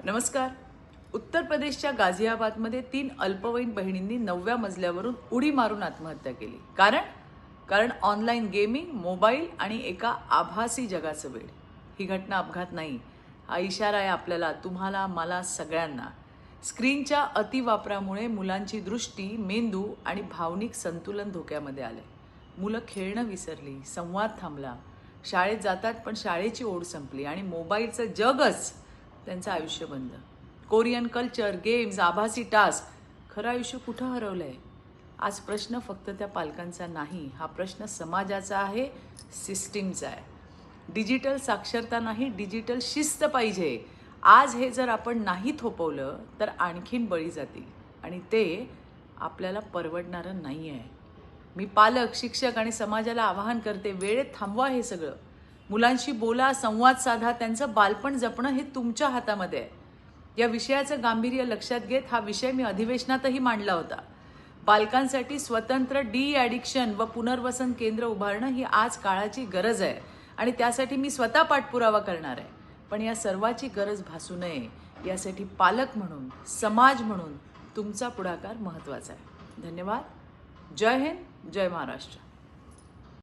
नमस्कार. उत्तर प्रदेशच्या गाझियाबादमध्ये 3 अल्पवयीन बहिणींनी 9व्या मजल्यावरून उडी मारून आत्महत्या केली. कारण ऑनलाईन गेमिंग, मोबाईल आणि एका आभासी जगाचं वेड. ही घटना अपघात नाही, हा इशारा आहे आपल्याला, तुम्हाला, मला, सगळ्यांना. स्क्रीनच्या अतिवापरामुळे मुलांची दृष्टी, मेंदू आणि भावनिक संतुलन धोक्यामध्ये आले. मुलं खेळणं विसरली, संवाद थांबला, शाळेत जातात पण शाळेची ओढ संपली आणि मोबाईलचं जगच त्यांचं आयुष्य बंद. कोरियन कल्चर, गेम्स, आभासी टास्क, खरं आयुष्य कुठं हरवलंय? आज प्रश्न फक्त त्या पालकांचा नाही, हा प्रश्न समाजाचा आहे, सिस्टीमचा आहे. डिजिटल साक्षरता नाही, डिजिटल शिस्त पाहिजे. आज हे जर आपण नाही थोपवलं तर आणखीन बळी जातील आणि ते आपल्याला परवडणारं नाही आहे. मी पालक, शिक्षक आणि समाजाला आवाहन करते, वेळेत थांबवा हे सगळं. मुलांशी बोला, संवाद साधा, त्यांचं बालपण जपणं हे तुमच्या हातामध्ये आहे. या विषयाचं गांभीर्य लक्षात घेत हा विषय मी अधिवेशनातही मांडला होता. बालकांसाठी स्वतंत्र डी-ॲडिक्शन व पुनर्वसन केंद्र उभारणं ही आज काळाची गरज आहे आणि त्यासाठी मी स्वतः पाठपुरावा करणार आहे. पण या सर्वाची गरज भासू नये यासाठी पालक म्हणून, समाज म्हणून तुमचा पुढाकार महत्त्वाचा आहे. धन्यवाद. जय हिंद, जय महाराष्ट्र.